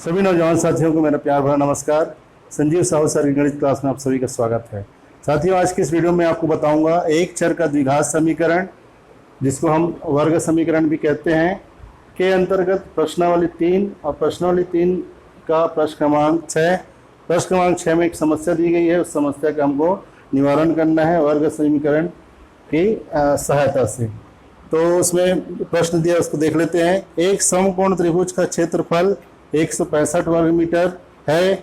सभी नौजवान साथियों को मेरा प्यार भरा नमस्कार। संजीव साहू सर की गणित क्लास में आप सभी का स्वागत है। साथियों, आज की इस वीडियो में आपको बताऊंगा एक चर का द्विघात समीकरण, जिसको हम वर्ग समीकरण भी कहते हैं, के अंतर्गत प्रश्नावली 3 और प्रश्नावली 3 का प्रश्न क्रमांक 6। प्रश्न क्रमांक 6 में एक समस्या दी गई है, उस समस्या का हमको निवारण करना है वर्ग समीकरण की सहायता से। तो उसमें प्रश्न दिया, उसको देख लेते हैं। एक समकोण त्रिभुज का क्षेत्रफल 165 वर्ग मीटर है।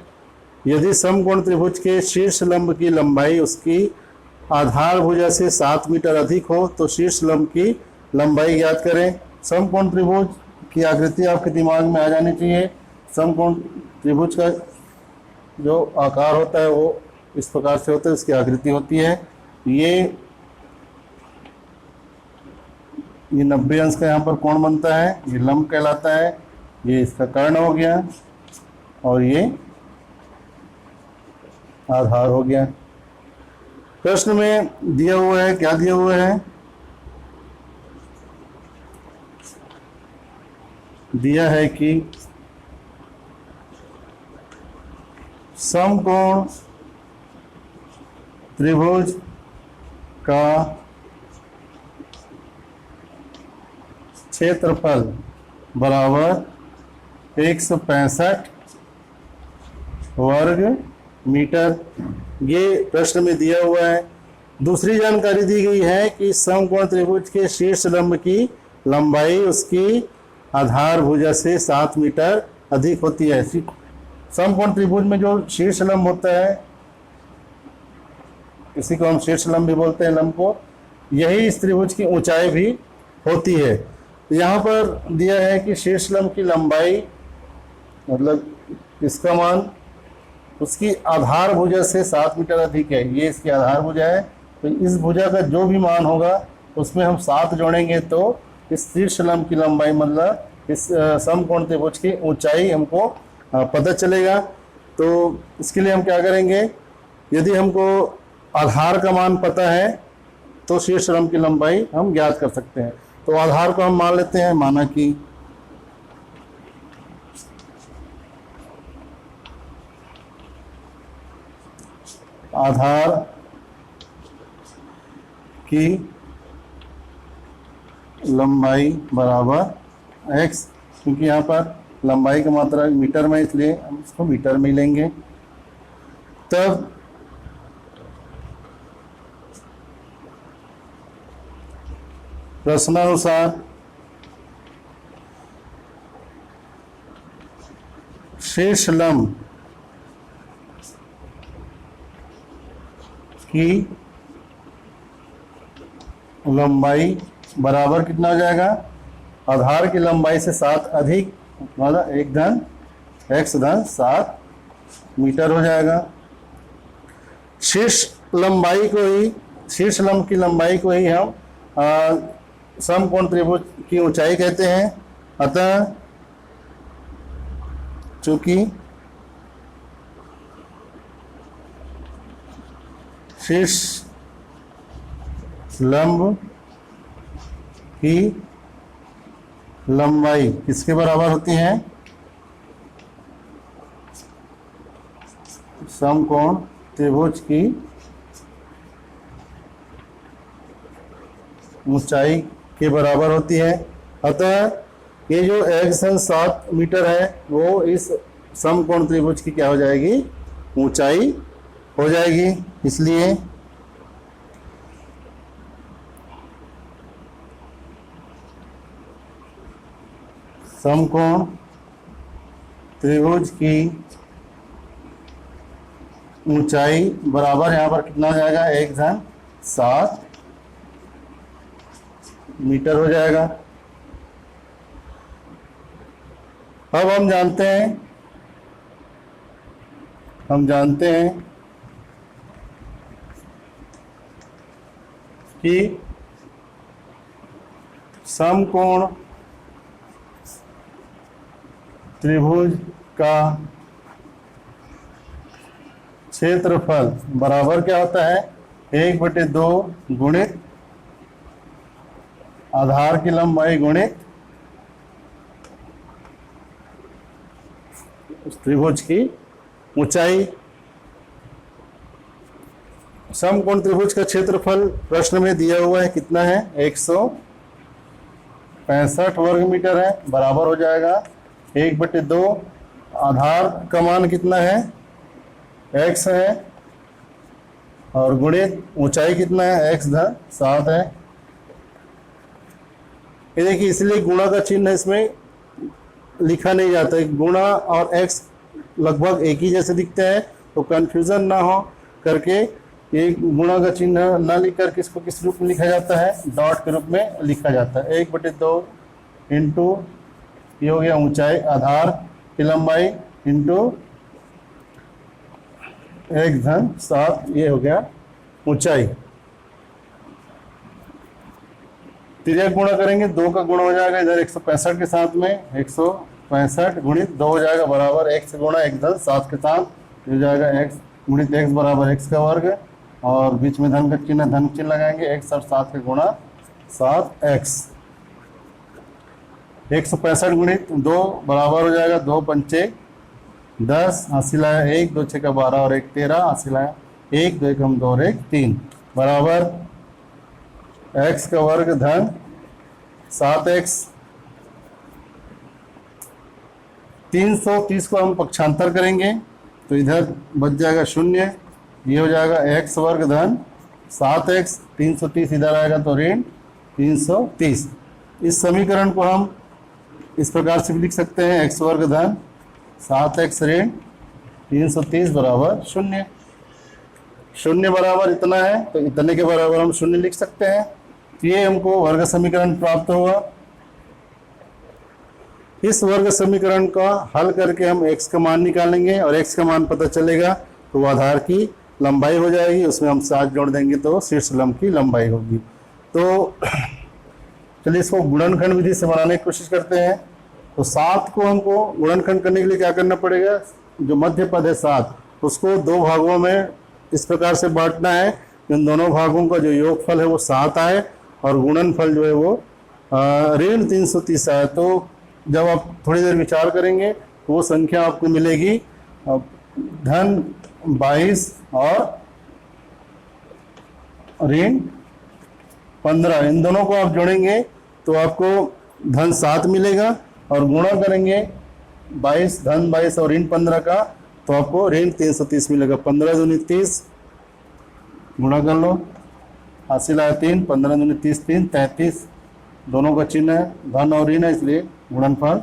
यदि समकोण त्रिभुज के शीर्ष लंब की लंबाई उसकी आधार भुजा से 7 मीटर अधिक हो तो शीर्ष लंब की लंबाई ज्ञात करें। समकोण त्रिभुज की आकृति आपके दिमाग में आ जानी चाहिए। समकोण त्रिभुज का जो आकार होता है वो इस प्रकार से होता है, उसकी आकृति होती है। ये 90 अंश का यहाँ पर कोण बनता है, ये लंब कहलाता है। ये इसका कर्ण हो गया और ये आधार हो गया। प्रश्न में दिया हुआ है, क्या दिया हुआ है? दिया है कि समकोण त्रिभुज का क्षेत्रफल बराबर 165 वर्ग मीटर, ये प्रश्न में दिया हुआ है। दूसरी जानकारी दी गई है कि समकोण त्रिभुज के शीर्ष लंब की लंबाई उसकी आधार भुजा से 7 मीटर अधिक होती है। समकोण त्रिभुज में जो शीर्ष लंब होता है, इसी को हम शीर्ष लंब भी बोलते हैं, लंब को, यही इस त्रिभुज की ऊंचाई भी होती है। यहाँ पर दिया है कि शीर्ष लंब की लंबाई, मतलब इसका मान उसकी आधार भुजा से 7 मीटर अधिक है। ये इसकी आधार भुजा है, तो इस भुजा का जो भी मान होगा उसमें हम 7 जोड़ेंगे तो इस शीर्ष लंब की लंबाई, मतलब इस समकोण त्रिभुज की ऊंचाई हमको पता चलेगा। तो इसके लिए हम क्या करेंगे, यदि हमको आधार का मान पता है तो शीर्ष लंब की लंबाई हम ज्ञात कर सकते हैं। तो आधार को हम मान लेते हैं, माना कि आधार की लंबाई बराबर x, क्योंकि यहाँ पर लंबाई का मात्रा मीटर में, इसलिए हम इसको मीटर में लेंगे। तब प्रश्नानुसार शीर्ष लंब की लंबाई बराबर कितना हो जाएगा? आधार की लंबाई से 7 अधिक, मतलब 1 धन x धन 7 मीटर हो जाएगा। शीर्ष लंब की लंबाई को ही हम समकोण त्रिभुज की ऊंचाई कहते हैं। अतः चूंकि शीर्ष लंब की लंबाई किसके बराबर होती है? समकोण त्रिभुज की ऊंचाई के बराबर होती है। अतः ये जो 1.7 मीटर है वो इस समकोण त्रिभुज की क्या हो जाएगी? ऊंचाई हो जाएगी। इसलिए समकोण त्रिभुज की ऊंचाई बराबर यहाँ पर कितना हो जाएगा? 1.7 मीटर हो जाएगा। अब हम जानते हैं कि समकोण त्रिभुज का क्षेत्रफल बराबर क्या होता है? 1/2 गुणित आधार की लंबाई गुणित त्रिभुज की ऊंचाई। समकोण त्रिभुज का क्षेत्रफल प्रश्न में दिया हुआ है कितना है, 165 वर्ग मीटर है, बराबर हो जाएगा 1/2। आधार का मान कितना है, x है, और गुणित ऊंचाई कितना है, x धन 7 है। ये देखिए, इसलिए गुणा का चिन्ह इसमें लिखा नहीं जाता है। गुणा और x लगभग एक ही जैसे दिखते हैं, तो कंफ्यूजन ना हो करके ये गुणा का चिन्ह ना लिख करके इसको किस रूप में लिखा जाता है, डॉट के रूप में लिखा जाता है। 1/2 इंटू ये हो गया ऊंचाई, आधार की लंबाई, इंटू 1 धन 7, ये हो गया ऊंचाई। तिर्यक गुणा करेंगे, 2 का गुणा हो जाएगा इधर 165 के साथ में, 165 गुणित 2 हो जाएगा बराबर x गुणा 1 धन 7 के साथ, हो जाएगा x गुणित x बराबर x का वर्ग, और बीच में धन का चिन्ह, धन चिन्ह लगाएंगे, x और 7 का गुणा 7x। 165 गुणित 2 बराबर हो जाएगा 2 पंचे 10, हासिल लाया 1, 2 6 का 12 और 1 13, हासिल लाया 1, 2 1 हम 2 और 1 3, बराबर x का वर्ग धन 7x। 330 को हम पक्षांतर करेंगे तो इधर बच जाएगा 0, ये हो जाएगा x वर्ग धन 7x। 330 इधर आएगा तो ऋण 330। इस समीकरण को हम इस प्रकार से भी लिख सकते हैं, x वर्ग धन 7x ऋण 330 बराबर 0। 0 बराबर इतना है, तो इतने के बराबर हम 0 लिख सकते हैं। तो ये हमको वर्ग समीकरण प्राप्त हुआ। इस वर्ग समीकरण का हल करके हम x का मान निकालेंगे, और x का मान पता चलेगा तो आधार की लंबाई हो जाएगी, उसमें हम 7 जोड़ देंगे तो शीर्ष लंब की लंबाई होगी। तो चलिए इसको गुणनखंड विधि से बनाने की कोशिश करते हैं। तो 7 को हमको गुणनखंड करने के लिए क्या करना पड़ेगा, जो मध्य पद है 7, उसको 2 भागों में इस प्रकार से बांटना है, इन दोनों भागों का जो योगफल है वो 7 आए, और गुणनफल जो है वो ऋण 330 आए। तो जब आप थोड़ी देर विचार करेंगे तो वो संख्या आपको मिलेगी धन 22 और ऋण 15। इन दोनों को आप जोड़ेंगे तो आपको धन 7 मिलेगा, और गुणा करेंगे 22 धन 22 और ऋण 15 का, तो आपको ऋण 330 मिलेगा। 15 दूनी 30, गुणा कर लो, हासिल आया 3, 15 दूनी 30, 3 33, दोनों का चिन्ह है धन और ऋण है, इसलिए गुणनफल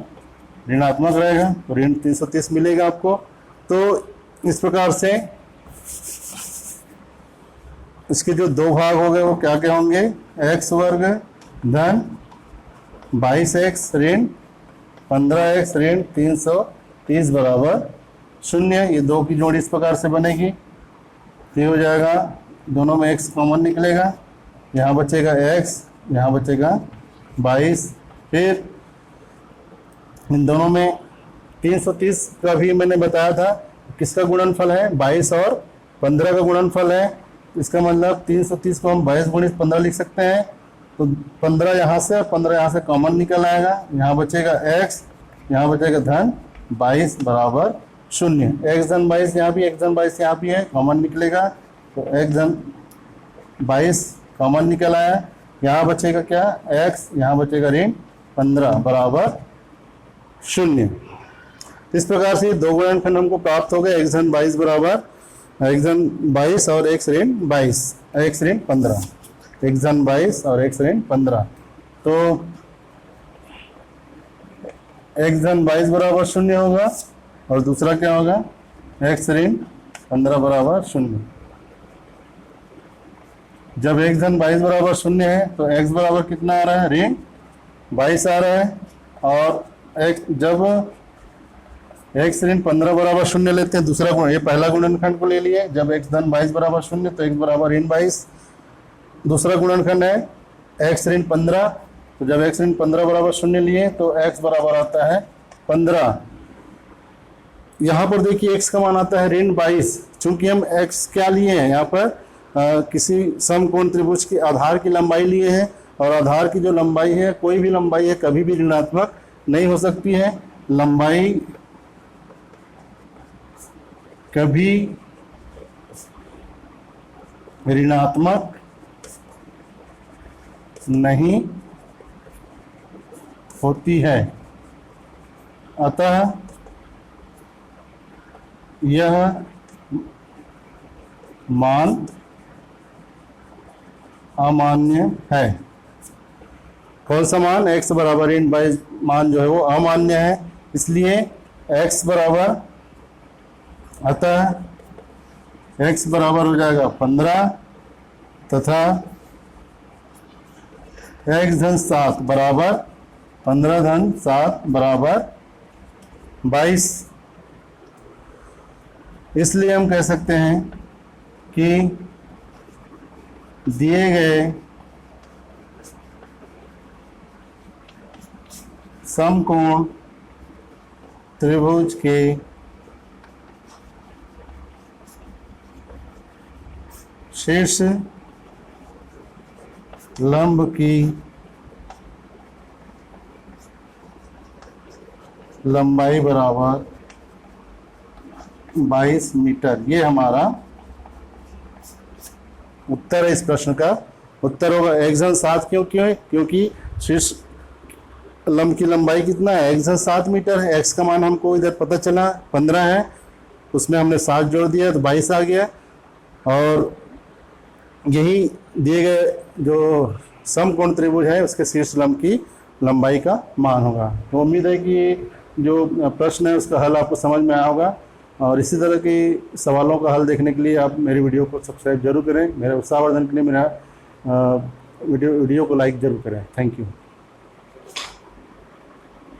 ऋणात्मक रहेगा, तो ऋण 330 मिलेगा आपको। तो इस प्रकार से इसके जो 2 भाग हो गए वो क्या क्या होंगे, x वर्ग धन 22x ऋण 15x ऋण 330 बराबर 0। ये 2 की जोड़ी इस प्रकार से बनेगी, तो ये हो जाएगा, दोनों में x कॉमन निकलेगा, यहाँ बचेगा x, यहाँ बचेगा 22। फिर इन दोनों में 330 का भी मैंने बताया था किसका गुणनफल है, 22 और 15 का गुणनफल है। इसका मतलब 330 को हम 22 गुणित 15 लिख सकते हैं, तो 15 यहाँ से और 15 यहाँ से कॉमन निकल आएगा, यहाँ बचेगा x, यहाँ बचेगा धन 22 बराबर 0। x धन 22 यहाँ भी, x धन 22 यहाँ भी है, कॉमन निकलेगा, तो x धन 22 कॉमन निकल आया, यहाँ बचेगा क्या, x, यहाँ बचेगा ऋण 15 बराबर 0। इस प्रकार से 2 गुणनखंड हमको प्राप्त हो गए, x धन 22 बराबर x धन 22 और x ऋण 22, x ऋण 15, x धन 22 और x ऋण 15। तो x धन 22 बराबर 0 होगा, और दूसरा क्या होगा, x ऋण 15 बराबर 0। जब x धन 22 बराबर 0 है तो x बराबर कितना आ रहा है, ऋण 22 आ रहा है, और जब x ऋण 15 बराबर 0 लेते हैं, दूसरा गुण, ये पहला गुणनखंड को ले लिए, जब x धन 22 बराबर 0 तो x बराबर ऋण 22। दूसरा गुणनखंड है x ऋण 15, तो जब x ऋण 15 बराबर 0 लिए तो x बराबर आता है 15। यहाँ पर देखिए x का मान आता है ऋण 22, चूंकि हम x क्या लिए हैं यहाँ पर, किसी समकोण त्रिभुज की आधार की लंबाई लिए हैं, और आधार की जो लंबाई है, कोई भी लंबाई है, कभी भी ऋणात्मक नहीं हो सकती है। लंबाई कभी ऋणात्मक नहीं होती है, अतः यह मान अमान्य है। कौन सा मान? x बराबर इन बाई मान जो है वो अमान्य है, इसलिए x बराबर, अतः x बराबर हो जाएगा 15 तथा x धन 7 बराबर 15 धन 7 बराबर 22। इसलिए हम कह सकते हैं कि दिए गए समकोण त्रिभुज के शीर्ष लंब की लंबाई बराबर 22 मीटर। ये हमारा उत्तर है। इस प्रश्न का उत्तर होगा x धन 7। क्योंकि शीर्ष लंब की लंबाई कितना है? x धन 7 मीटर है। x का मान हमको इधर पता चला 15 है, उसमें हमने 7 जोड़ दिया तो 22 आ गया, और यही दिए गए जो समकोण त्रिभुज है उसके शीर्ष लंब की लंबाई का मान होगा। तो उम्मीद है कि जो प्रश्न है उसका हल आपको समझ में आया होगा, और इसी तरह के सवालों का हल देखने के लिए आप मेरी वीडियो को सब्सक्राइब जरूर करें। मेरे उत्साहवर्धन के लिए मेरा वीडियो को लाइक जरूर करें। Thank you.